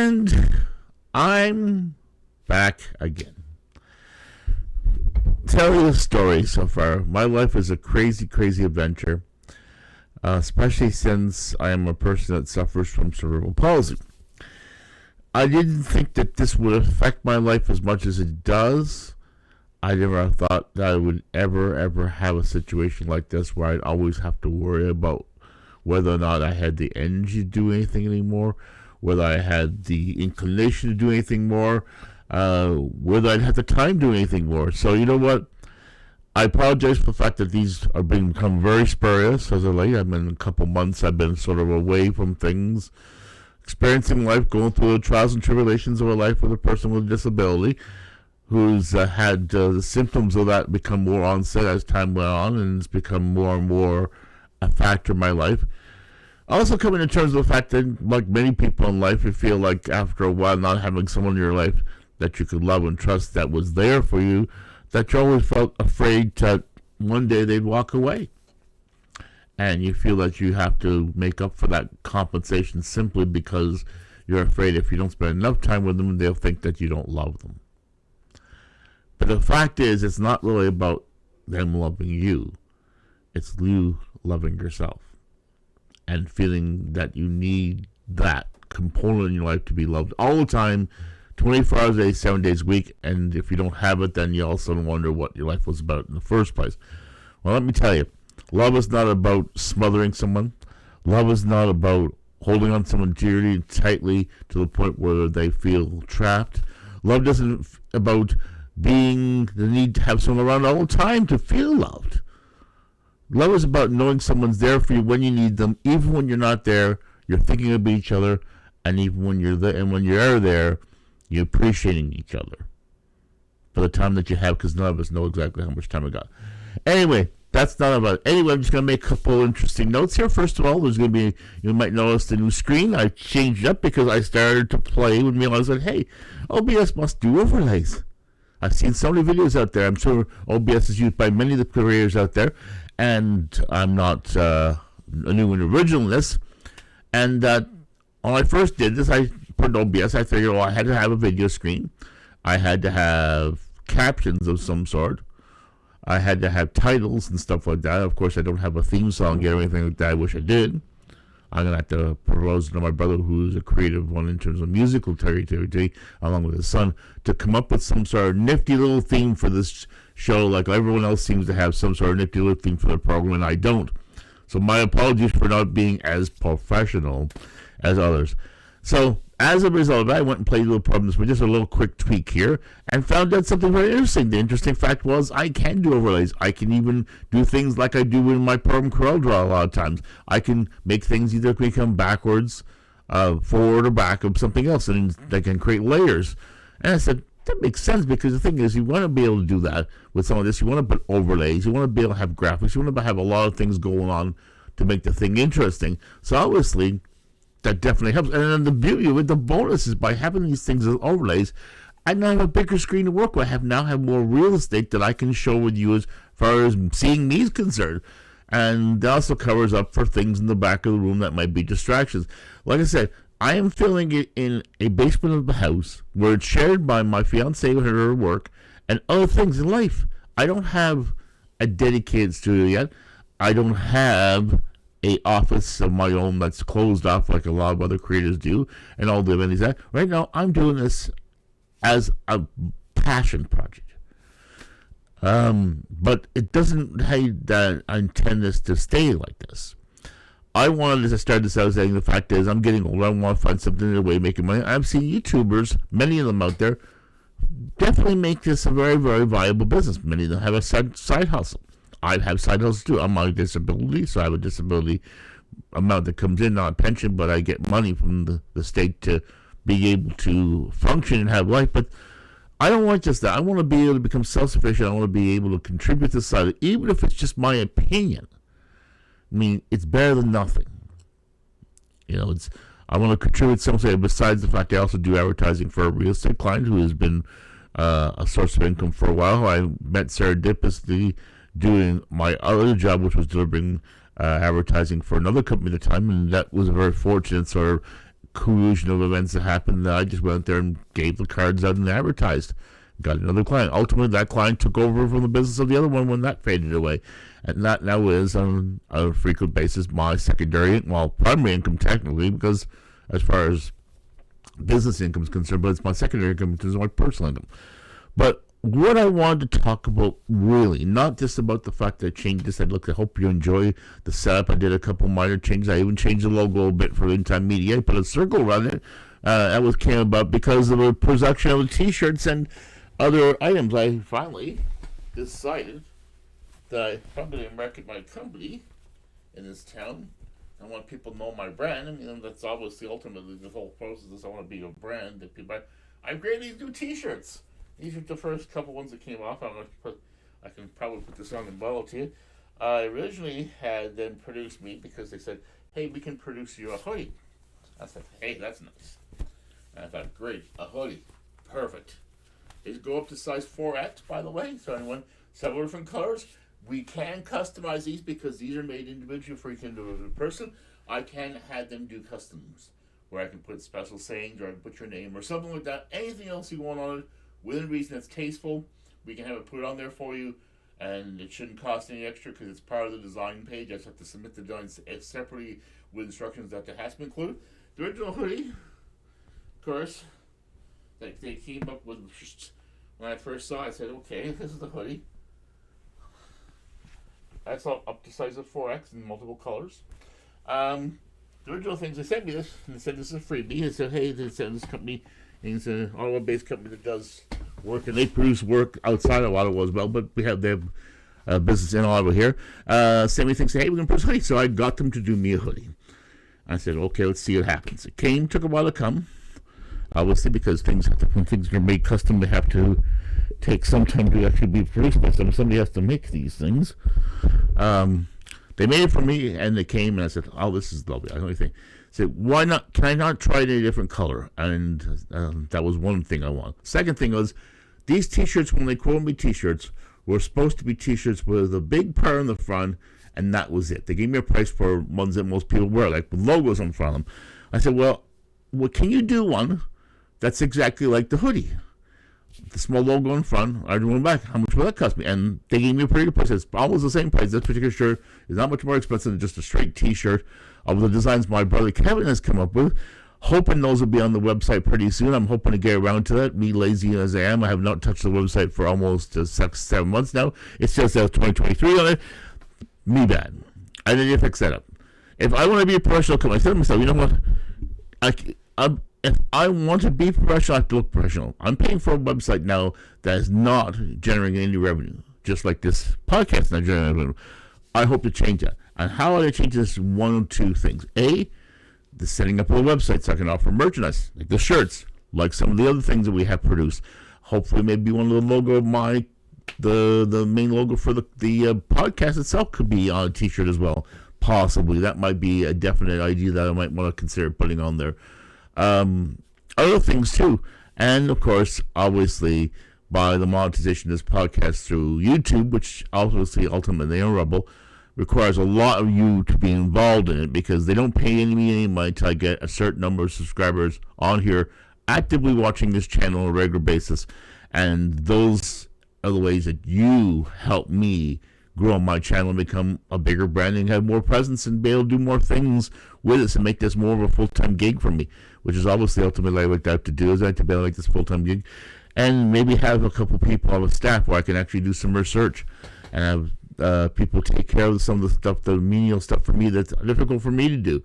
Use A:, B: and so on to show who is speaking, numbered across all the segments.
A: And I'm back again. Tell you a story so far. My life is a crazy, crazy adventure, especially since I am a person that suffers from cerebral palsy. I didn't think that this would affect my life as much as it does. I never thought that I would ever have a situation like this where I'd always have to worry about whether or not I had the energy to do anything anymore, whether I had the inclination to do anything more, whether I'd have the time to do anything more. So you know what? I apologize for the fact that these are become very spurious as of late. I've been a couple months. I've been sort of away from things, experiencing life, going through the trials and tribulations of a life with a person with a disability who's had the symptoms of that become more onset as time went on, and it's become more and more a factor in my life. Also coming in terms of the fact that, like many people in life, you feel like after a while not having someone in your life that you could love and trust that was there for you, that you always felt afraid that one day they'd walk away. And you feel that you have to make up for that compensation simply because you're afraid if you don't spend enough time with them, they'll think that you don't love them. But the fact is, it's not really about them loving you. It's you loving yourself and feeling that you need that component in your life to be loved all the time, 24 hours a day, 7 days a week. And if you don't have it, then you also wonder what your life was about in the first place. Well, let me tell you, love is not about smothering someone. Love is not about holding on to someone dearly and tightly to the point where they feel trapped. Love isn't about being the need to have someone around all the time to feel loved. Love is about knowing someone's there for you when you need them, even when you're not there. You're thinking of each other, and even when you're there, and when you are there, you're appreciating each other for the time that you have, because none of us know exactly how much time we got. Anyway, that's not about it. Anyway, I'm just going to make a couple interesting notes here. First of all, there's going to be, you might notice the new screen. I changed up because I started to play and realized that, hey, OBS must do overlays. I've seen so many videos out there. I'm sure OBS is used by many of the creators out there, and I'm not new and original in this. And when I first did this, I put OBS. I figured, I had to have a video screen. I had to have captions of some sort. I had to have titles and stuff like that. Of course, I don't have a theme song yet or anything like that. I wish I did. I'm going to have to propose to my brother, who's a creative one in terms of musical territory, along with his son, to come up with some sort of nifty little theme for this show, like everyone else seems to have some sort of nifty little theme for their program, and I don't. So my apologies for not being as professional as others. So as a result of that, I went and played a little problems with just a little quick tweak here and found out something very interesting. The interesting fact was I can do overlays. I can even do things like I do in my program CorelDRAW a lot of times. I can make things either become backwards, forward, or back of something else, and they can create layers. And I said, that makes sense, because the thing is, you want to be able to do that with some of this. You want to put overlays. You want to be able to have graphics. You want to have a lot of things going on to make the thing interesting. So obviously, that definitely helps. And then the beauty of it, the bonus is by having these things as overlays, I now have a bigger screen to work with. I now have more real estate that I can show with you as far as seeing me is concerned. And that also covers up for things in the back of the room that might be distractions. Like I said, I am filming it in a basement of the house where it's shared by my fiancée and her work and other things in life. I don't have a dedicated studio yet. I don't have a office of my own that's closed off like a lot of other creators do and all the amenities that. Right now, I'm doing this as a passion project. But it doesn't that I intend this to stay like this. I wanted to start this out saying the fact is I'm getting older. I want to find something in a way of making money. I've seen YouTubers, many of them out there, definitely make this a very, very viable business. Many of them have a side hustle. I have side hustles too. I'm on a disability, so I have a disability amount that comes in, not a pension, but I get money from the state to be able to function and have life. But I don't want just that. I want to be able to become self-sufficient. I want to be able to contribute to society, even if it's just my opinion. I mean, it's better than nothing. You know, I want to contribute something besides the fact I also do advertising for a real estate client who has been a source of income for a while. I met serendipitously doing my other job, which was delivering advertising for another company at the time, and that was a very fortunate sort of collusion of events that happened. I just went there and gave the cards out and advertised. Got another client. Ultimately, that client took over from the business of the other one when that faded away. And that now is, on a frequent basis, my secondary, primary income technically, because as far as business income is concerned, but it's my secondary income because it's my personal income. But what I wanted to talk about, really, not just about the fact that I changed this. I hope you enjoy the setup. I did a couple minor changes. I even changed the logo a bit for In Time Media. I put a circle around it. That came about because of the production of the T-shirts and other items. I finally decided that I'm going to market my company in this town. I want people to know my brand. I mean, that's obviously ultimately the whole process is I want to be a brand that people buy. I've created these new T-shirts. These are the first couple ones that came off. I can probably put this on the bottle to you. I originally had them produce me because they said, hey, we can produce you a hoodie. I said, hey, that's nice. And I thought, great, a hoodie. Perfect. These go up to size 4X, by the way. So anyone, several different colors. We can customize these because these are made individually for each individual person. I can have them do customs where I can put special sayings or I can put your name or something like that. Anything else you want on it, within reason that's tasteful, we can have it put on there for you. And it shouldn't cost any extra because it's part of the design page. I just have to submit the designs separately with instructions that has to be included. The original hoodie, of course, that they came up with. When I first saw it, I said, okay, this is the hoodie. That's up to size of 4X in multiple colors. The original things, they sent me this, and they said this is a freebie. They said, hey, this company, and it's an Ottawa-based company that does work, and they produce work outside of Ottawa as well, but we have their business in Ottawa here. Sent me things, say, hey, we're going to produce a hoodie. So I got them to do me a hoodie. I said, okay, let's see what happens. It came, took a while to come, obviously, because when things are made custom, they have to take some time to actually be produced by somebody. Somebody has to make these things. They made it for me, and they came, and I said, oh, this is lovely. I only think, I said, why not? Can I not try it in a different color? And that was one thing I want. Second thing was, these T-shirts, when they quoted me T-shirts, were supposed to be T-shirts with a big part on the front, and that was it. They gave me a price for ones that most people wear, like with logos on front of them. I said, well, can you do one that's exactly like the hoodie? The small logo in front, I went back, how much will that cost me? And they gave me a pretty good price. It's almost the same price. This particular shirt is not much more expensive than just a straight T-shirt of the designs my brother Kevin has come up with. Hoping those will be on the website pretty soon. I'm hoping to get around to that. Me, lazy as I am, I have not touched the website for almost 6-7 months now. It's just 2023 on it. Me bad. I need to fix that up. If I want to be a professional company, I said to myself, you know what? If I want to be professional, I have to look professional. I'm paying for a website now that is not generating any revenue, just like this podcast is not generating revenue. I hope to change that. And how I change this is one of two things. A, the setting up of a website so I can offer merchandise, like the shirts, like some of the other things that we have produced. Hopefully, maybe one of the logo of the main logo for the podcast itself could be on a T-shirt as well. Possibly. That might be a definite idea that I might want to consider putting on there. Other things too, and of course, obviously, by the monetization of this podcast through YouTube, which obviously ultimately in Rebel requires a lot of you to be involved in it because they don't pay any money until I get a certain number of subscribers on here actively watching this channel on a regular basis, and those are the ways that you help me grow my channel and become a bigger brand and have more presence and be able to do more things with this and make this more of a full-time gig for me, which is obviously ultimately what I would like to do, is I like to be able to make this full-time gig and maybe have a couple people on the staff where I can actually do some research and have people take care of some of the stuff, the menial stuff for me that's difficult for me to do,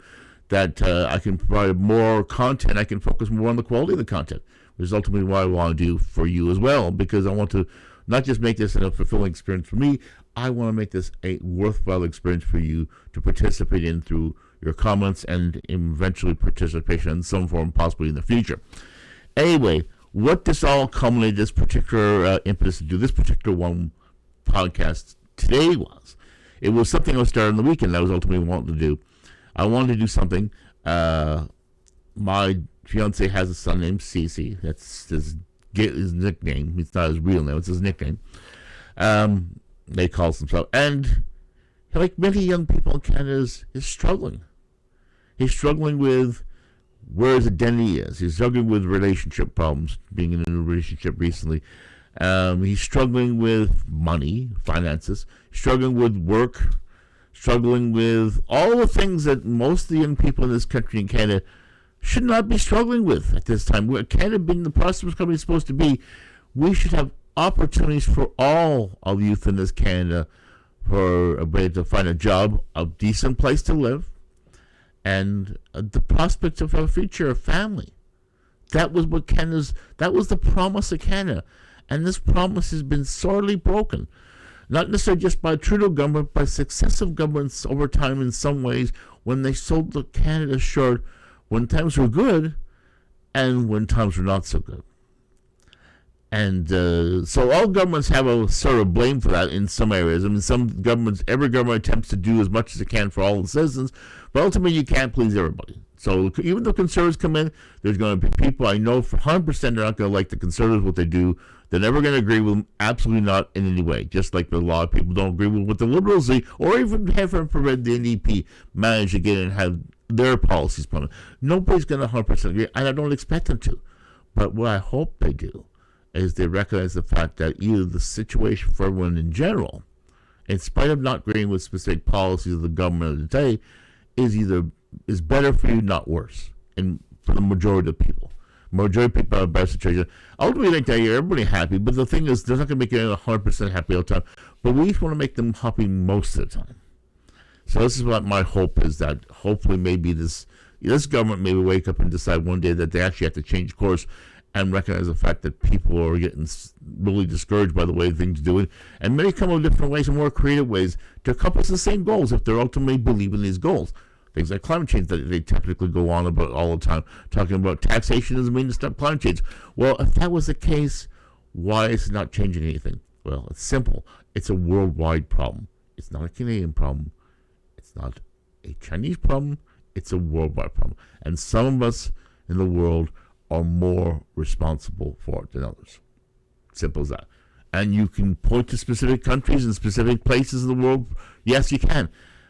A: that I can provide more content. I can focus more on the quality of the content, which is ultimately what I want to do for you as well, because I want to not just make this a fulfilling experience for me, I want to make this a worthwhile experience for you to participate in through your comments and eventually participation in some form, possibly in the future. Anyway, what this all culminated, this particular impetus to do this particular one podcast today it was something I was starting on the weekend that I was ultimately wanting to do. I wanted to do something. My fiance has a son named Cece. That's his nickname. It's not his real name. It's his nickname. They call himself. And like many young people in Canada is struggling. He's struggling with where his identity is. He's struggling with relationship problems, being in a new relationship recently. He's struggling with money, finances, struggling with work, struggling with all the things that most of the young people in this country and Canada should not be struggling with at this time. Where Canada being the prosperous country is supposed to be, we should have opportunities for all of youth in this Canada for a way to find a job, a decent place to live, and the prospect of a future, a family. That was the promise of Canada. And this promise has been sorely broken. Not necessarily just by Trudeau government, but successive governments over time in some ways when they sold the Canada short when times were good and when times were not so good. And so all governments have a sort of blame for that in some areas. I mean, every government attempts to do as much as it can for all the citizens, but ultimately you can't please everybody. So even though Conservatives come in, there's going to be people I know for 100% they're not going to like the Conservatives, what they do. They're never going to agree with them, absolutely not in any way. Just like a lot of people don't agree with what the Liberals do, or even have forbid the NDP manage to get in and have their policies prominent. Nobody's going to 100% agree, and I don't expect them to. But what I hope they do is they recognize the fact that either the situation for everyone in general, in spite of not agreeing with specific policies of the government of the day, is better for you, not worse, and for the majority of people. Majority of people are in a better situation. Ultimately, they tell you everybody happy, but the thing is, they're not going to make you 100% happy all the time. But we want to make them happy most of the time. So this is what my hope is, that hopefully maybe this government maybe wake up and decide one day that they actually have to change course and recognize the fact that people are getting really discouraged by the way things do it, and maybe come up with different ways and more creative ways to accomplish the same goals if they're ultimately believe in these goals. Things like climate change that they typically go on about all the time, talking about taxation doesn't mean to stop climate change. Well, if that was the case, why is it not changing anything? Well, it's simple. It's a worldwide problem. It's not a Canadian problem. It's not a Chinese problem. It's a worldwide problem. And some of us in the world are more responsible for it than others. Simple as that. And you can point to specific countries and specific places in the world. Yes, you can.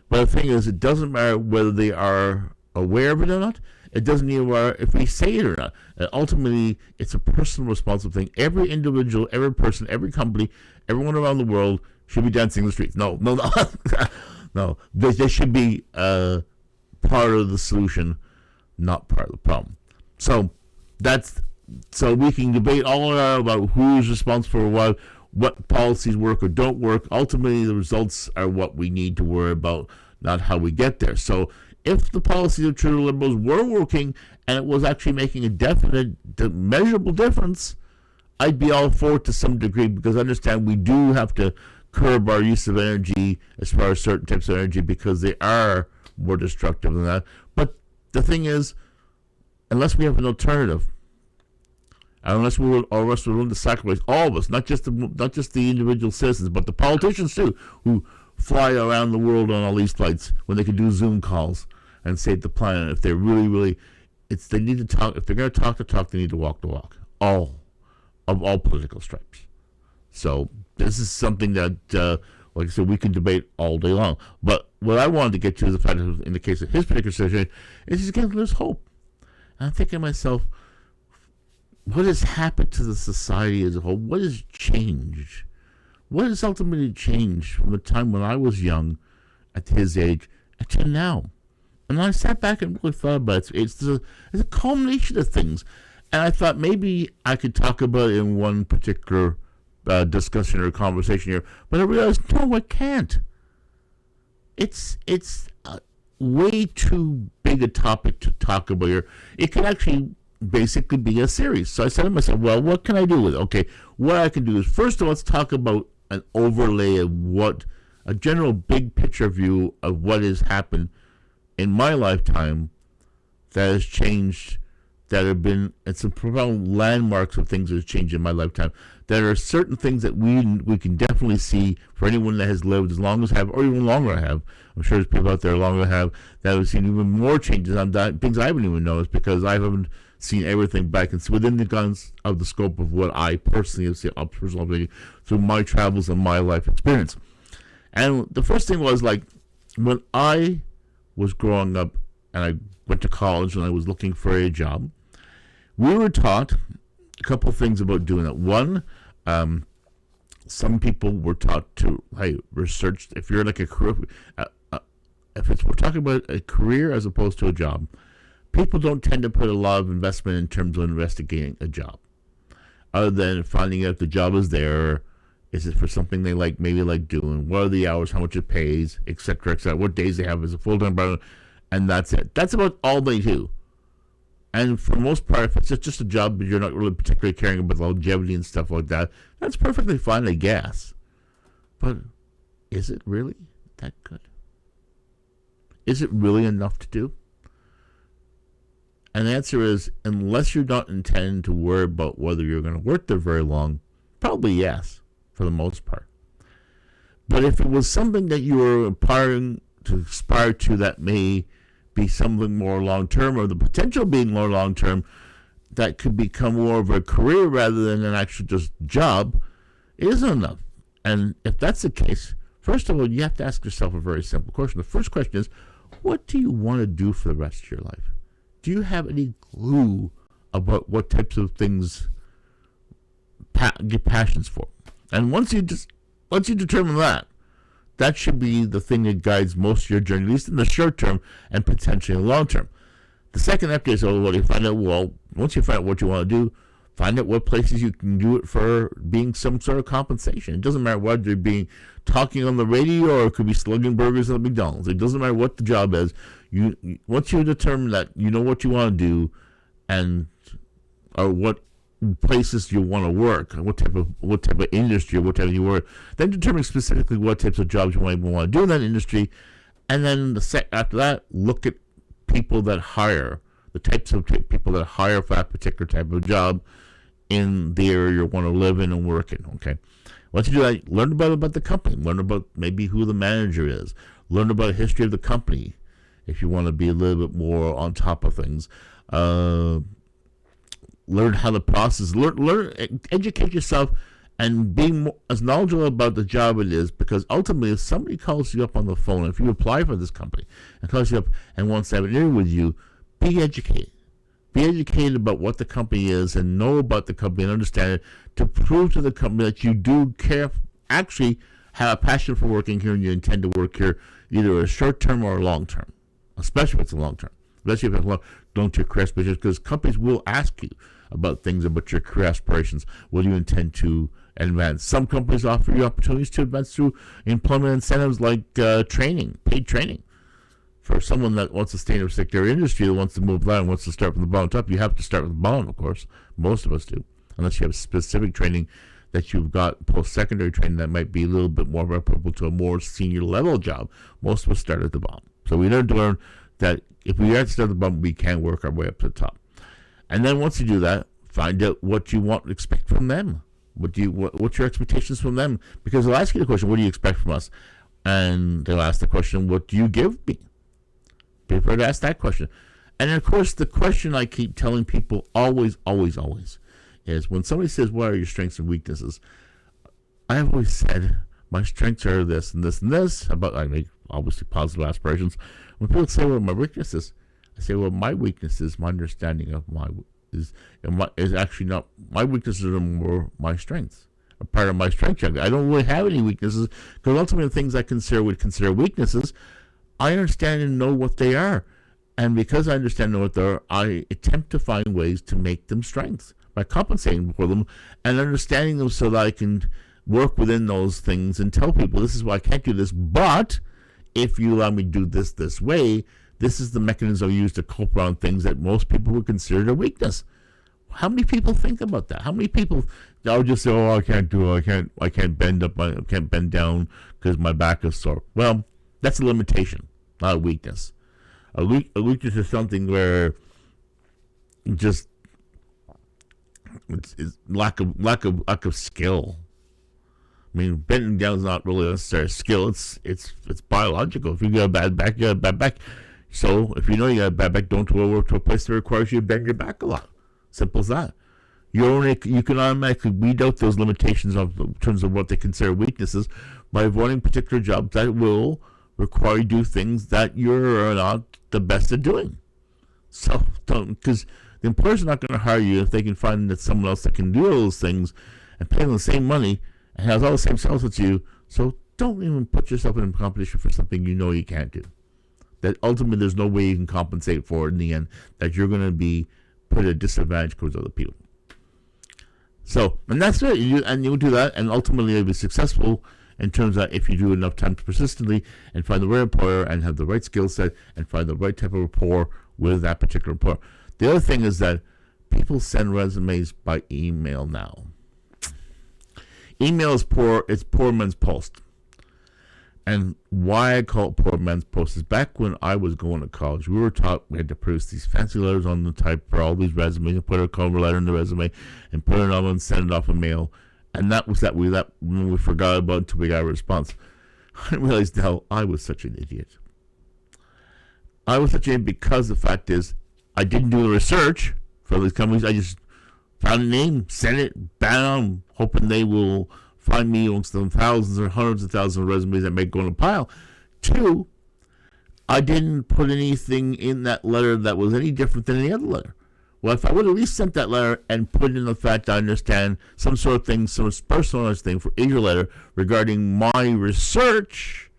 A: But the thing is, it doesn't matter whether they are aware of it or not. It doesn't even matter if we say it or not. And ultimately, it's a personal responsible thing. Every individual, every person, every company, everyone around the world should be dancing in the streets. No. No. They should be part of the solution, not part of the problem. So we can debate all around about who's responsible for what policies work or don't work. Ultimately, the results are what we need to worry about, not how we get there. So if the policies of Trudeau Liberals were working and it was actually making a definite, measurable difference, I'd be all for it to some degree, because I understand we do have to curb our use of energy as far as certain types of energy because they are more destructive than that. But the thing is, unless we have an alternative, unless we're willing to sacrifice all of us, not just the individual citizens, but the politicians too, who fly around the world on all these flights when they can do Zoom calls and save the planet. If they're really, they need to talk. If they're going to talk the talk, they need to walk the walk. All political stripes. So this is something that, like I said, we can debate all day long. But what I wanted to get to is the fact that in the case of his particular situation, is again, there's hope. And I'm thinking to myself, what has happened to the society as a whole? What has changed? What has ultimately changed from the time when I was young, at his age, until now? And I sat back and really thought about it. It's a culmination of things. And I thought maybe I could talk about it in one particular discussion or conversation here. But I realized, no, I can't. It's way too big a topic to talk about here. It can actually basically be a series. So I said to myself, well, what can I do with it? Okay, what I can do is, first of all, let's talk about an overlay of a general big picture view of what has happened in my lifetime that has changed, that have been, and some profound landmarks of things that have changed in my lifetime. There are certain things that we can definitely see for anyone that has lived as long as I have, or even longer I have. I'm sure there's people out there longer I have that have seen even more changes on that, things I haven't even noticed, because I haven't seen everything back and within the guns of the scope of what I personally have seen through my travels and my life experience. And the first thing was, like, when I was growing up and I went to college and I was looking for a job, we were taught a couple things about doing that. One, some people were taught to, hey, research. If you're like a career, we're talking about a career as opposed to a job, people don't tend to put a lot of investment in terms of investigating a job, other than finding out if the job is there. Is it for something they maybe like doing? What are the hours? How much it pays? Etc. Etc. What days they have as a full-time employment, and that's it. That's about all they do. And for the most part, if it's just a job, but you're not really particularly caring about longevity and stuff like that, that's perfectly fine, I guess. But is it really that good? Is it really enough to do? And the answer is, unless you're not intending to worry about whether you're going to work there very long, probably yes, for the most part. But if it was something that you were aspire to that may be something more long-term, or the potential being more long-term, that could become more of a career rather than an actual just job, it isn't enough. And if that's the case, first of all, you have to ask yourself a very simple question. The first question is, what do you want to do for the rest of your life? Do you have any clue about what types of things get passions for? And once you determine that, that should be the thing that guides most of your journey, at least in the short term and potentially in the long term. The second after is, once you find out what you want to do, find out what places you can do it for being some sort of compensation. It doesn't matter whether you're talking on the radio or it could be slugging burgers at McDonald's. It doesn't matter what the job is. Once you determine that you know what you want to do or what places you want to work, what type of industry, what type of you work, then determine specifically what types of jobs you might want to do in that industry, and then after that, look at people that hire, the types of people that hire for that particular type of job in the area you want to live in and work in. Okay, once you do that, learn about the company, learn about maybe who the manager is, learn about the history of the company if you want to be a little bit more on top of things. Learn how the process, educate yourself, and be as knowledgeable about the job it is, because ultimately if somebody calls you up on the phone, if you apply for this company and calls you up and wants to have an interview with you, be educated. Be educated about what the company is and know about the company and understand it, to prove to the company that you do actually have a passion for working here and you intend to work here either a short term or a long term, especially if it's a long term. Especially if it's don't your career aspirations, because companies will ask you about things about your career aspirations. What do you intend to advance? Some companies offer you opportunities to advance through employment incentives like paid training. For someone that wants to stay in a particular industry, that wants to move on, wants to start from the bottom up, you have to start with the bottom, of course. Most of us do, unless you have specific training that you've got, post-secondary training that might be a little bit more applicable to a more senior level job. Most of us start at the bottom. So we need to learn that if we have to start at the bottom, we can work our way up to the top. And then once you do that, find out what you want to expect from them. What's your expectations from them? Because they'll ask you the question, what do you expect from us? And they'll ask the question, what do you give me? Be prepared to ask that question. And of course, the question I keep telling people always is, when somebody says, what are your strengths and weaknesses? I have always said, my strengths are this and this and this, I make obviously positive aspirations. When people say, what are my weaknesses? I say, well, my weakness is my understanding of is actually not, my weaknesses are more my strengths, a part of my strength check. I don't really have any weaknesses, because ultimately the things I would consider weaknesses, I understand and know what they are. And because I understand and know what they are, I attempt to find ways to make them strengths by compensating for them and understanding them so that I can work within those things and tell people, this is why I can't do this, but if you allow me to do this way, this is the mechanism I use to cope around things that most people would consider a weakness. How many people think about that? How many people just say, I can't do it, I can't bend up, I can't bend down because my back is sore. Well, that's a limitation, not a weakness. A weakness is something where just it's lack of skill. I mean, bending down is not really a necessary skill. It's biological. If you got a bad back, you got a bad back. So if you know you got a bad back, don't go to a place that requires you to bend your back a lot. Simple as that. You can automatically weed out those limitations in terms of what they consider weaknesses by avoiding particular jobs that will require you to do things that you're not the best at doing. So don't, because the employer's not going to hire you if they can find that someone else that can do all those things and pay them the same money and has all the same skills as you. So don't even put yourself in a competition for something you know you can't do. That ultimately there's no way you can compensate for it in the end, that you're going to be put at a disadvantage towards other people. So, and that's it. You'll do that, and ultimately you'll be successful in terms of if you do enough time persistently and find the right employer and have the right skill set and find the right type of rapport with that particular employer. The other thing is that people send resumes by email now. Email is poor. It's poor man's post. And why I call it poor man's post is back when I was going to college, we were taught we had to produce these fancy letters on the type for all these resumes and put our cover letter in the resume and put it on and send it off a mail. And that was that when we forgot about it until we got a response. I realized now I was such an idiot. I was such an idiot because the fact is I didn't do the research for these companies. I just found a name, sent it, bam, hoping they will find me amongst the thousands or hundreds of thousands of resumes that may go in a pile. 2, I didn't put anything in that letter that was any different than any other letter. Well, if I would at least sent that letter and put in the fact I understand some sort of thing, some personalized thing for each letter regarding my research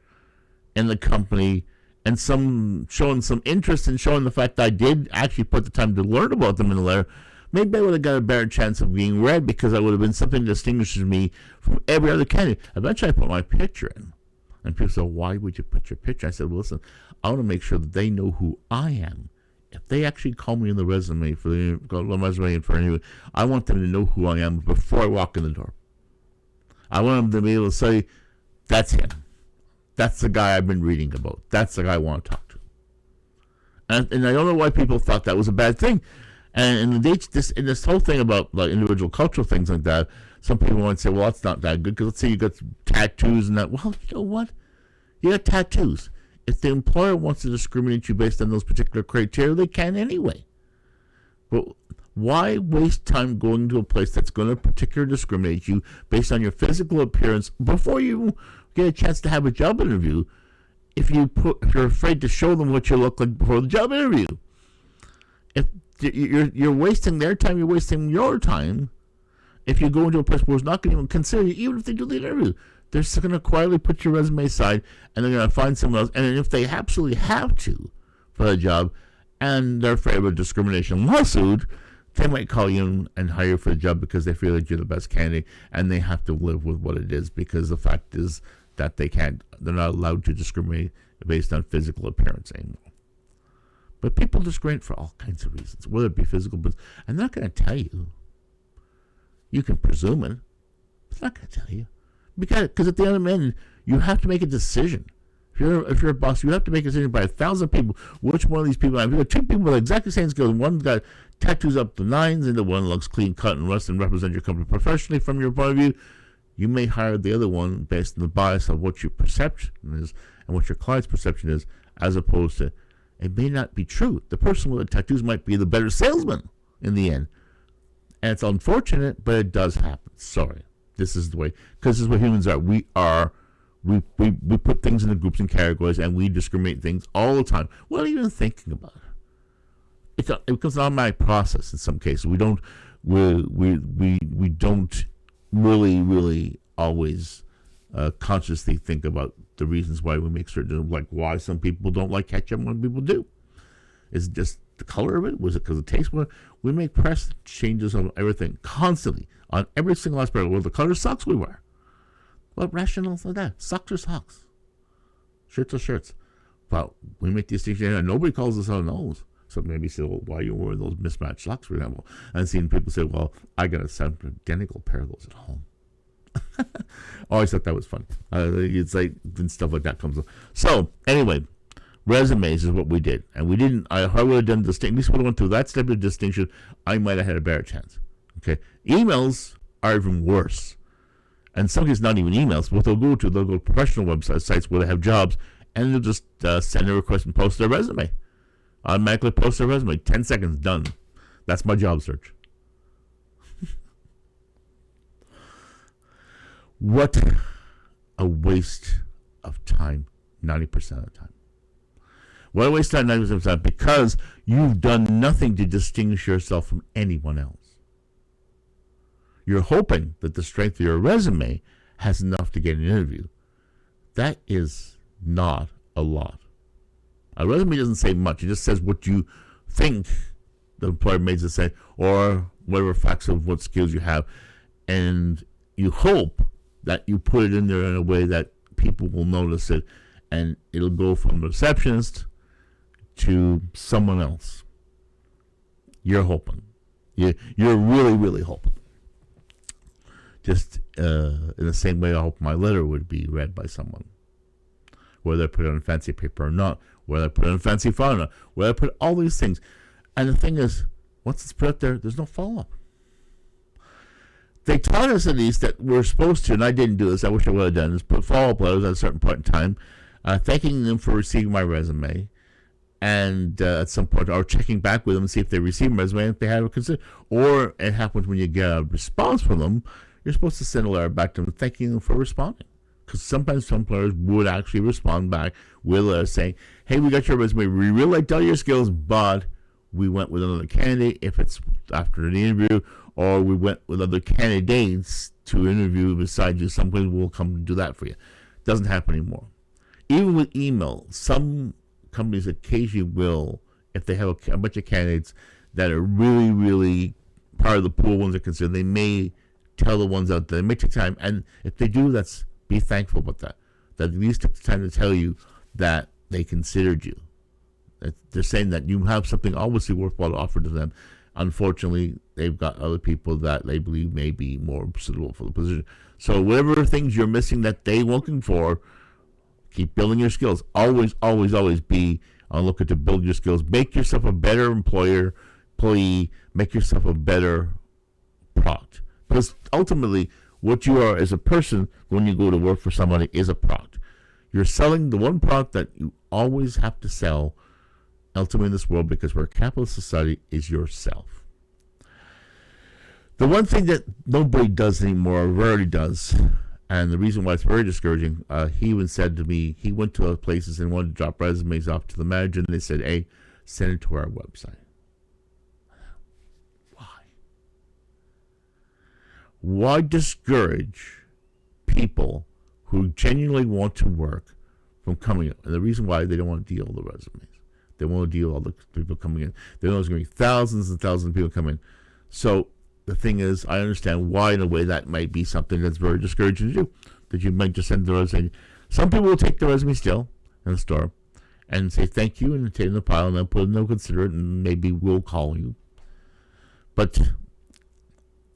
A: in the company and showing some interest in showing the fact that I did actually put the time to learn about them in the letter, maybe I would have got a better chance of being read because I would have been something that distinguishes me from every other candidate. Eventually, I put my picture in. And people say, why would you put your picture? I said, well, listen, I want to make sure that they know who I am. If they actually call me in the resume for the resume and for anyone, I want them to know who I am before I walk in the door. I want them to be able to say, that's him. That's the guy I've been reading about. That's the guy I want to talk to. And I don't know why people thought that was a bad thing. And in this whole thing about like individual cultural things like that, some people might say, well, that's not that good because let's say you got tattoos and that. Well, you know what? You got tattoos. If the employer wants to discriminate you based on those particular criteria, they can anyway. But why waste time going to a place that's going to particularly discriminate you based on your physical appearance before you get a chance to have a job interview if you're afraid to show them what you look like before the job interview? If you're wasting their time, you're wasting your time. If you go into a place where it's not going to even consider you, even if they do the interview, they're just going to quietly put your resume aside, and they're going to find someone else. And if they absolutely have to for a job, and they're afraid of a discrimination lawsuit, they might call you and hire you for the job because they feel that you're the best candidate, and they have to live with what it is because the fact is that they're not allowed to discriminate based on physical appearance anymore. But people discriminate for all kinds of reasons, whether it be physical, but I'm not going to tell you. You can presume it. It's not going to tell you. Because at the end of the day, you have to make a decision. If you're a boss, you have to make a decision by 1,000 people. Which one of these people? If you got 2 people with exactly the same skills, one's got tattoos up the nines, and the one looks clean cut and rust and represent your company professionally from your point of view, you may hire the other one based on the bias of what your perception is and what your client's perception is, as opposed to it may not be true. The person with the tattoos might be the better salesman in the end. And it's unfortunate, but it does happen. Sorry. This is the way, because this is what humans are. We put things into groups and categories, and we discriminate things all the time without even thinking about it. It becomes an automatic process in some cases. We don't really always consciously think about the reasons why we make certain, like why some people don't like ketchup and when people do. Is it just the color of it? Was it because it tastes good? We make press changes on everything constantly on every single aspect. Well, the color socks we wear. What rationale is that? Socks are socks. Shirts are shirts. Well, we make these things, and nobody calls us on those. So maybe say, well, why are you wearing those mismatched socks, for example? And seeing people say, well, I got a identical pair of those at home. I always thought that was funny. It's like, and stuff like that comes up. So, anyway, resumes is what we did. And we didn't, I would have done distinction, at least would have went through that step of distinction, I might have had a better chance. Okay. Emails are even worse. And some cases, not even emails. What they'll go to professional website sites where they have jobs, and they'll just send a request and post their resume. Automatically post their resume. 10 seconds, done. That's my job search. What a waste of time 90% of the time. Why waste time 90% of the time? Because you've done nothing to distinguish yourself from anyone else. You're hoping that the strength of your resume has enough to get an interview. That is not a lot. A resume doesn't say much. It just says what you think the employer may say, or whatever facts of what skills you have. And you hope that you put it in there in a way that people will notice it, and it'll go from the receptionist to someone else. You're hoping. You're really, really hoping. Just in the same way I hope my letter would be read by someone. Whether I put it on fancy paper or not, whether I put it on fancy font or not, whether I put all these things. And the thing is, once it's put up there, there's no follow-up. They taught us at least that we're supposed to, and I didn't do this, I wish I would have done this, put follow-up letters at a certain point in time, thanking them for receiving my resume, and at some point, or checking back with them and see if they received my resume, if they had a consider. Or it happens when you get a response from them, you're supposed to send a letter back to them thanking them for responding. Because sometimes some employers would actually respond back with a letter saying, hey, we got your resume, we really liked all your skills, but we went with another candidate if it's after the interview, or we went with other candidates to interview beside you. Somebody will come and do that for you. Doesn't happen anymore. Even with email, some companies occasionally will, if they have a bunch of candidates that are really, really part of the pool ones are considered, they may tell the ones out there. They may take time, and if they do, be thankful about that. That at least took the time to tell you that they considered you. That they're saying that you have something obviously worthwhile to offer to them. Unfortunately, they've got other people that they believe may be more suitable for the position. So whatever things you're missing that they're looking for, keep building your skills. Always, always, always be on lookout to build your skills. Make yourself a better employee. Make yourself a better product. Because ultimately, what you are as a person when you go to work for somebody is a product. You're selling the one product that you always have to sell ultimately in this world, because we're a capitalist society, is yourself. The one thing that nobody does anymore, rarely does, and the reason why it's very discouraging, he even said to me, he went to places and wanted to drop resumes off to the manager, and they said, hey, send it to our website. Why discourage people who genuinely want to work from coming up? And the reason why they don't want to deal with the resumes. They want to deal with all the people coming in. They know there's going to be thousands and thousands of people coming in. So the thing is, I understand why in a way that might be something that's very discouraging to do. That you might just send the resume. Some people will take the resume still in the store and say thank you and take it in the pile and then put it in, they'll consider it, and maybe we'll call you. But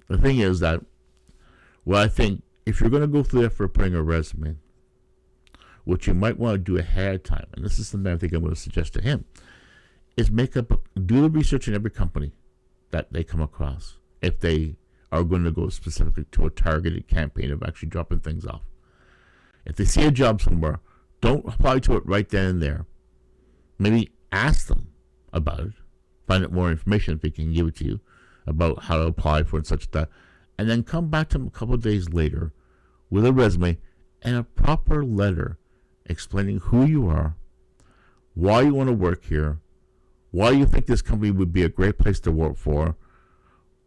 A: the thing is that, well, I think if you're going to go through the effort of putting a resume, what you might want to do ahead of time, and this is something I think I'm going to suggest to him, is do the research in every company that they come across, if they are going to go specifically to a targeted campaign of actually dropping things off. If they see a job somewhere, don't apply to it right then and there. Maybe ask them about it, find out more information if they can give it to you about how to apply for it, such that, and then come back to them a couple of days later with a resume and a proper letter explaining who you are, why you want to work here, why you think this company would be a great place to work for,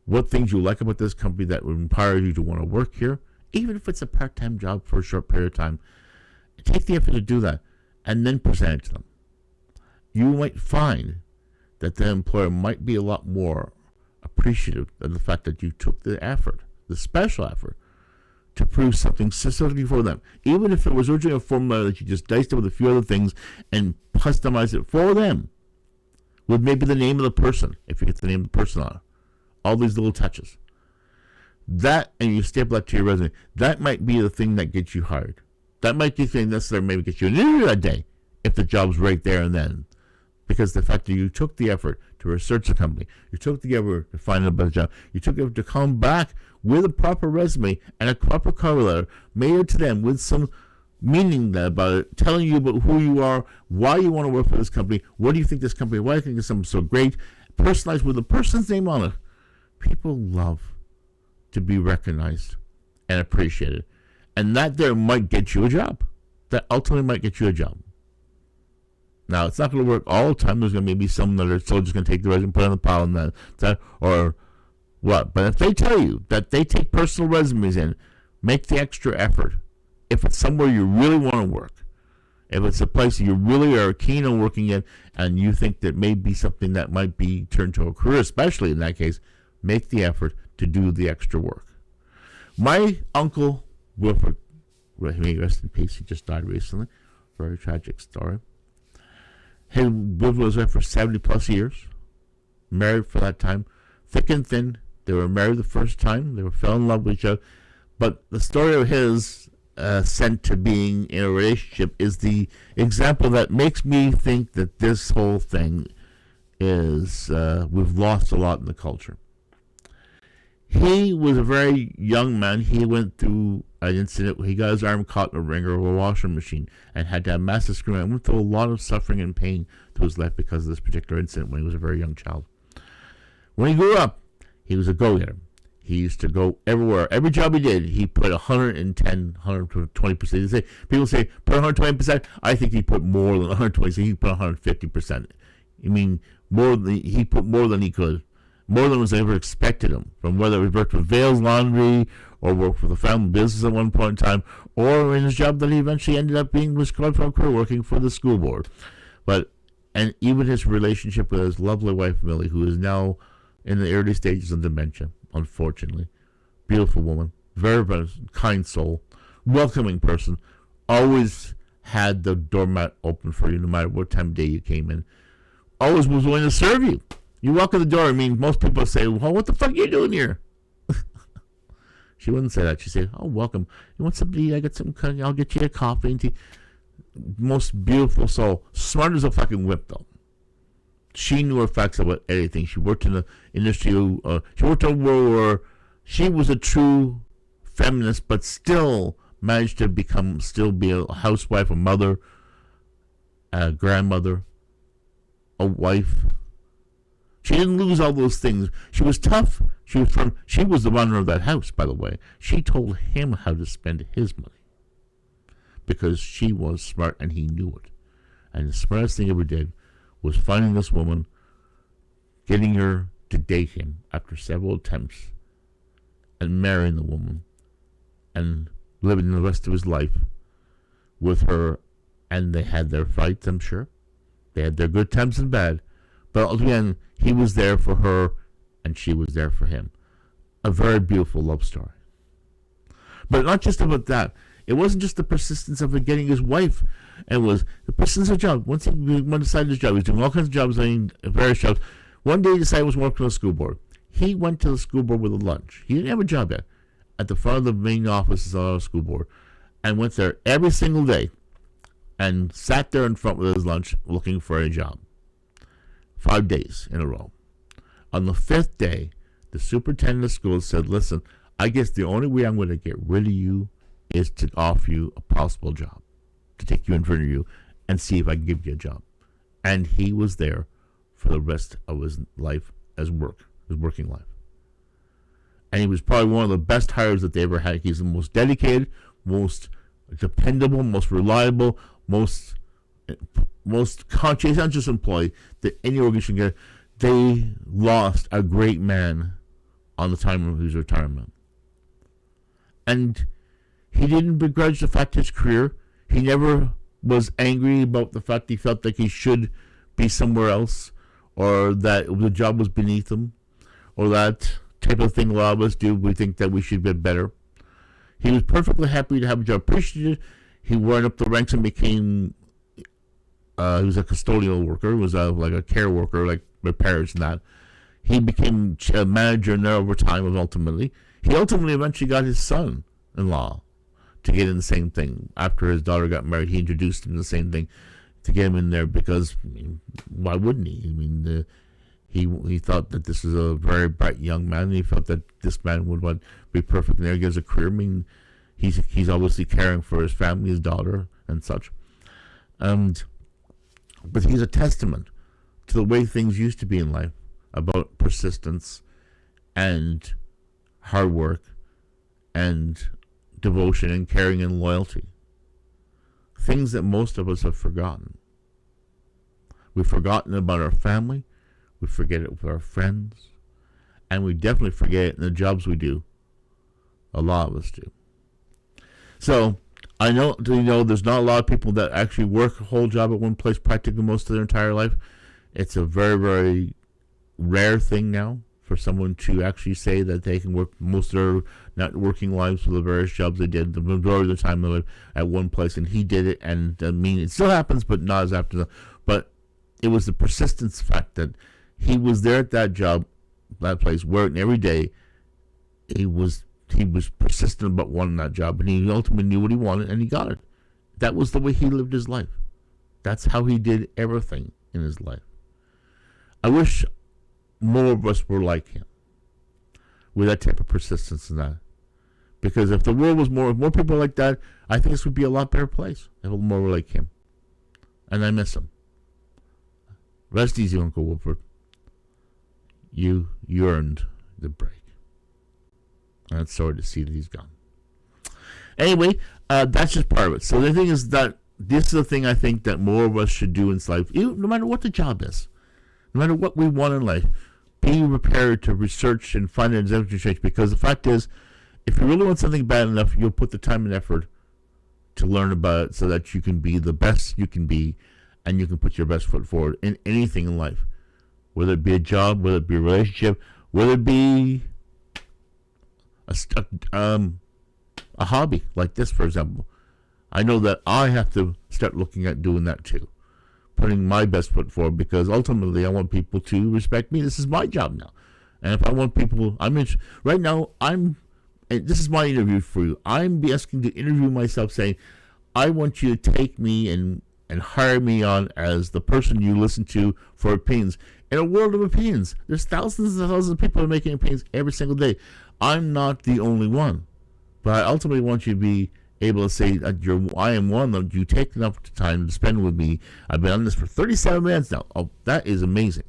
A: what things you like about this company that would inspire you to want to work here, even if it's a part-time job for a short period of time. Take the effort to do that and then present it to them. You might find that the employer might be a lot more appreciative of the fact that you took the effort, the special effort, to prove something specifically for them. Even if it was originally a form letter that you just diced it with a few other things and customized it for them, with maybe the name of the person, if you get the name of the person on it. All these little touches. That, and you staple that to your resume, that might be the thing that gets you hired. That might be the thing necessary, maybe get you an interview that day, if the job's right there and then. Because the fact that you took the effort to research the company, you took the effort to find a better job, you took the effort to come back with a proper resume and a proper cover letter, made it to them with some meaning about it, telling you about who you are, why you want to work for this company, what do you think this company, why do you think this company is so great, personalized with the person's name on it. People love to be recognized and appreciated. And that there might get you a job. That ultimately might get you a job. Now, it's not going to work all the time. There's going to be some that are still just going to take the resume and put it on the pile and that, or what. But if they tell you that they take personal resumes in, make the extra effort. If it's somewhere you really want to work, if it's a place you really are keen on working in, and you think that may be something that might be turned to a career, especially in that case, make the effort to do the extra work. My uncle Wilford, may he rest in peace, he just died recently. Very tragic story. He lived with his wife for 70 plus years, married for that time, thick and thin. They were married the first time. They fell in love with each other. But the story of his ascent to being in a relationship is the example that makes me think that this whole thing is, we've lost a lot in the culture. He was a very young man. He went through an incident where he got his arm caught in a wringer of a washing machine and had to have massive screaming. And went through a lot of suffering and pain to his life because of this particular incident when he was a very young child. When he grew up, he was a go-getter. He used to go everywhere. Every job he did, he put 110, 120%. People say, put 120%. I think he put more than 120%. So he put 150%. I mean, he put more than he could. More than was ever expected him, from whether he worked with Vale's Laundry or worked for the family business at one point in time, or in his job that he eventually ended up being was called from career working for the school board. And even his relationship with his lovely wife Millie, who is now in the early stages of dementia, unfortunately. Beautiful woman, very, very kind soul, welcoming person, always had the doormat open for you no matter what time of day you came in. Always was willing to serve you. You walk in the door, I mean, most people say, well, what the fuck are you doing here? She wouldn't say that. She'd say, oh, welcome. You want something to eat? I got some, I'll get you a coffee and tea. Most beautiful soul. Smart as a fucking whip, though. She knew her facts about anything. She worked in the industry. She worked in a world where she was a true feminist, but still managed to be a housewife, a mother, a grandmother, a wife. She didn't lose all those things. She was tough. She was the runner of that house, by the way. She told him how to spend his money because she was smart and he knew it. And the smartest thing he ever did was finding this woman, getting her to date him after several attempts, and marrying the woman, and living the rest of his life with her. And they had their fights, I'm sure. They had their good times and bad. But again, he was there for her, and she was there for him. A very beautiful love story. But not just about that. It wasn't just the persistence of getting his wife. It was the persistence of job. Once he decided his job, he was doing all kinds of jobs, doing various jobs. One day he decided he was working on the school board. He went to the school board with a lunch. He didn't have a job yet. At the front of the main offices of the school board. And went there every single day. And sat there in front with his lunch looking for a job. 5 days in a row. On the 5th day, the superintendent of schools said, listen, I guess the only way I'm going to get rid of you is to offer you a possible job, to take you in for an interview and see if I can give you a job. And he was there for the rest of his life his working life. And he was probably one of the best hires that they ever had. He's the most dedicated, most dependable, most reliable, most conscientious employee that any organization can get. They lost a great man on the time of his retirement. And he didn't begrudge the fact his career. He never was angry about the fact he felt like he should be somewhere else, or that the job was beneath him, or that type of thing a lot of us do. We think that we should be better. He was perfectly happy to have a job. Appreciated. He went up the ranks and became he was a custodial worker. He was like a care worker, like repairs and that. He became a manager in there over time. He ultimately eventually got his son-in-law to get in the same thing. After his daughter got married, he introduced him to the same thing to get him in there because, I mean, why wouldn't he? I mean, he thought that this was a very bright young man, and he felt that this man would be perfect in there. He has a career. I mean, he's obviously caring for his family, his daughter, and such. But he's a testament to the way things used to be in life, about persistence and hard work and devotion and caring and loyalty. Things that most of us have forgotten. We've forgotten about our family. We forget it with our friends. And we definitely forget it in the jobs we do. A lot of us do. So, I know, there's not a lot of people that actually work a whole job at one place practically most of their entire life. It's a very, very rare thing now for someone to actually say that they can work most of their not working lives for the various jobs they did the majority of the time they lived at one place, and he did it. And I mean, it still happens, but not as often. But it was the persistence fact that he was there at that job, that place, working every day. He was persistent about wanting that job, and he ultimately knew what he wanted, and he got it. That was the way he lived his life. That's how he did everything in his life. I wish more of us were like him, with that type of persistence and that. Because if the world was more people like that, I think this would be a lot better place. If more were like him. And I miss him. Rest easy, Uncle Wolford. You earned the break. And it's sorry to see that he's gone. Anyway, that's just part of it. So the thing is that this is the thing I think that more of us should do in life, no matter what the job is, no matter what we want in life, be prepared to research and find an exemption change. Because the fact is, if you really want something bad enough, you'll put the time and effort to learn about it so that you can be the best you can be, and you can put your best foot forward in anything in life. Whether it be a job, whether it be a relationship, whether it be a hobby like this, for example. I know that I have to start looking at doing that too, putting my best foot forward, because ultimately I want people to respect me. This is my job now, and if I want people, right now. This is my interview for you. I'm asking to interview myself, saying, I want you to take me and hire me on as the person you listen to for opinions. In a world of opinions, there's thousands and thousands of people who are making opinions every single day. I'm not the only one, but I ultimately want you to be able to say that I am one that you take enough time to spend with me. I've been on this for 37 minutes now. Oh, that is amazing.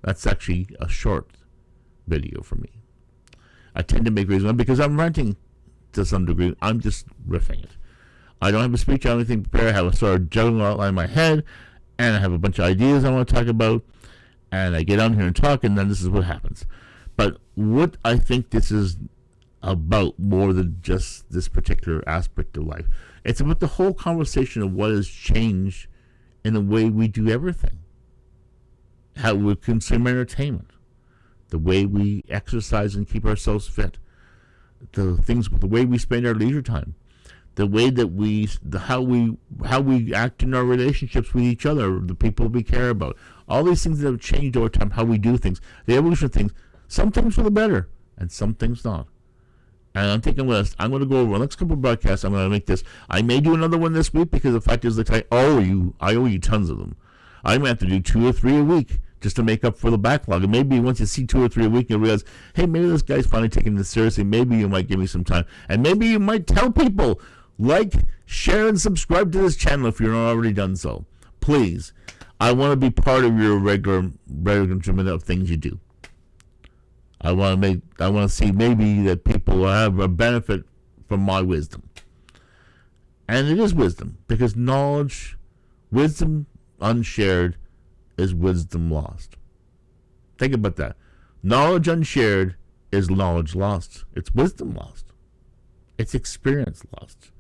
A: That's actually a short video for me. I tend to make videos because I'm ranting to some degree. I'm just riffing it. I don't have a speech or anything prepared. I have a sort of general outline in my head, and I have a bunch of ideas I want to talk about, and I get on here and talk, and then this is what happens. But what I think this is about more than just this particular aspect of life, it's about the whole conversation of what has changed in the way we do everything, how we consume entertainment, the way we exercise and keep ourselves fit, the way we spend our leisure time, the way that how we act in our relationships with each other, the people we care about, all these things that have changed over time, how we do things, the evolution of things. Some things for the better, and some things not. And I'm taking a list. I'm going to go over the next couple of broadcasts. I'm going to make this. I may do another one this week, because the fact is that I owe you tons of them. I might have to do 2 or 3 a week just to make up for the backlog. And maybe once you see 2 or 3 a week, you realize, hey, maybe this guy's finally taking this seriously. Maybe you might give me some time. And maybe you might tell people, like, share, and subscribe to this channel if you're not already done so. Please. I want to be part of your regular regimen of things you do. I want to see maybe that people have a benefit from my wisdom. And it is wisdom, because wisdom unshared is wisdom lost. Think about that. Knowledge unshared is knowledge lost. It's wisdom lost. It's experience lost.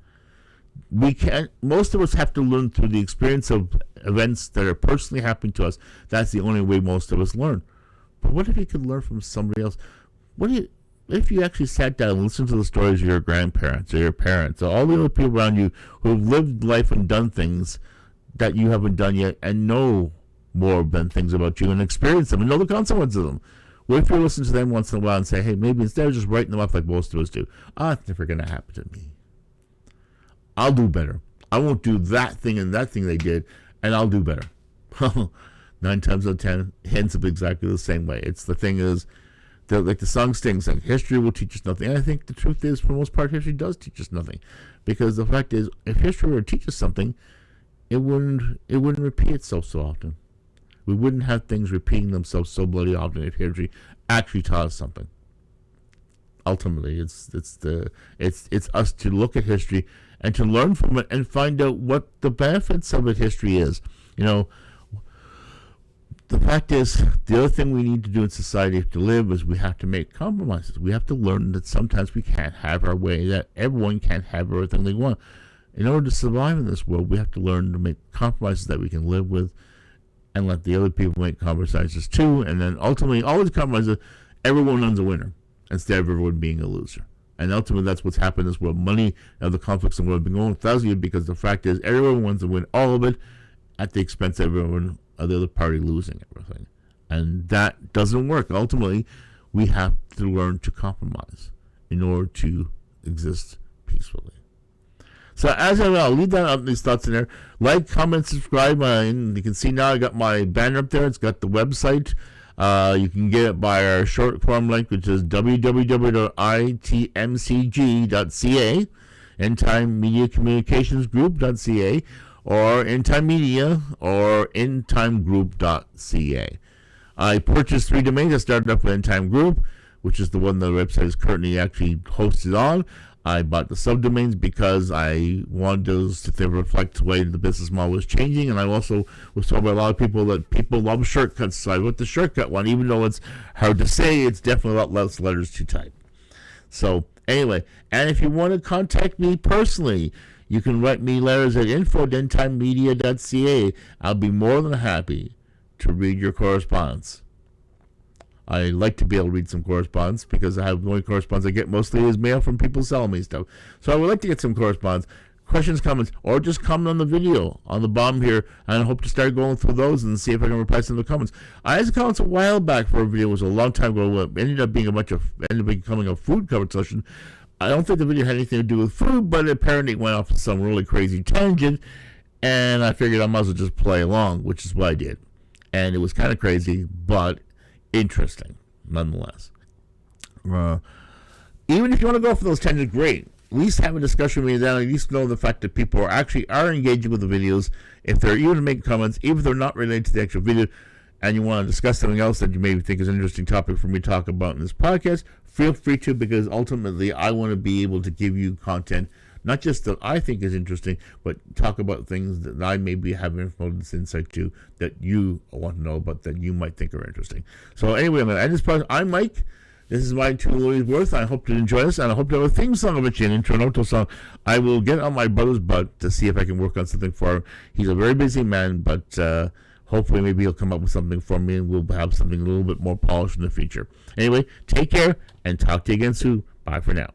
A: Most of us have to learn through the experience of events that are personally happening to us. That's the only way most of us learn. But what if you could learn from somebody else? If you actually sat down and listened to the stories of your grandparents or your parents or all the other people around you who have lived life and done things that you haven't done yet, and know more than things about you and experience them and know the consequences of them? What if you listen to them once in a while and say, hey, maybe instead of just writing them off like most of us do, it's never going to happen to me. I'll do better. I won't do that thing and that thing they did, and I'll do better. 9 times out of 10 ends up exactly the same way. It's the thing is, like the song stings, like, history will teach us nothing. And I think the truth is, for the most part, history does teach us nothing, because the fact is, if history were to teach us something, it wouldn't repeat itself so often. We wouldn't have things repeating themselves so bloody often if history actually taught us something. Ultimately, it's us to look at history and to learn from it and find out what the benefits of it history is. the fact is, the other thing we need to do in society to live is we have to make compromises. We have to learn that sometimes we can't have our way, that everyone can't have everything they want. In order to survive in this world, we have to learn to make compromises that we can live with and let the other people make compromises too. And then ultimately, all these compromises, everyone runs a winner instead of everyone being a loser. And ultimately, that's what's happened in this world. Money and the conflicts in the world have been going for thousands of years because the fact is, everyone wants to win all of it at the expense of everyone, of the other party losing everything. And that doesn't work. Ultimately, we have to learn to compromise in order to exist peacefully. So as I'll leave that up, these thoughts in there. Like, comment, subscribe. And you can see now I got my banner up there. It's got the website. You can get it by our short form link, which is www.itmcg.ca, End-Time Media Communications Group.ca, or End-Time Media, or endtimegroup.ca. I purchased 3 domains. I started up with End-Time Group, which is the one the website is currently actually hosted on. I bought the subdomains because I wanted those to reflect the way the business model is changing, and I also was told by a lot of people that people love shortcuts, so I went the shortcut one. Even though it's hard to say, it's definitely a lot less letters to type. So anyway, and if you want to contact me personally, you can write me letters at info@endtimemedia.ca. I'll be more than happy to read your correspondence. I like to be able to read some correspondence because I have the only correspondence I get mostly is mail from people selling me stuff. So I would like to get some correspondence, questions, comments, or just comment on the video on the bottom here, and I hope to start going through those and see if I can reply to some of the comments. I asked comments a while back for a video. It was a long time ago. It ended up becoming a food cover session. I don't think the video had anything to do with food, but apparently it went off on some really crazy tangent, and I figured I might as well just play along, which is what I did. And it was kind of crazy, but interesting nonetheless. Even if you want to go for those tangents, great. At least have a discussion with me then. At least know the fact that people are engaging with the videos. If they're even making comments, even if they're not related to the actual video, and you want to discuss something else that you maybe think is an interesting topic for me to talk about in this podcast, feel free to, because ultimately I want to be able to give you content, not just that I think is interesting, but talk about things that I maybe have insight to that you want to know about that you might think are interesting. So anyway, I'm going to end this podcast. I'm Mike. This is my 2 Loonies worth. I hope you enjoy this, and I hope to have a theme song of it, an intro and outro song. I will get on my brother's butt to see if I can work on something for him. He's a very busy man, but hopefully maybe he'll come up with something for me, and we'll have something a little bit more polished in the future. Anyway, take care, and talk to you again soon. Bye for now.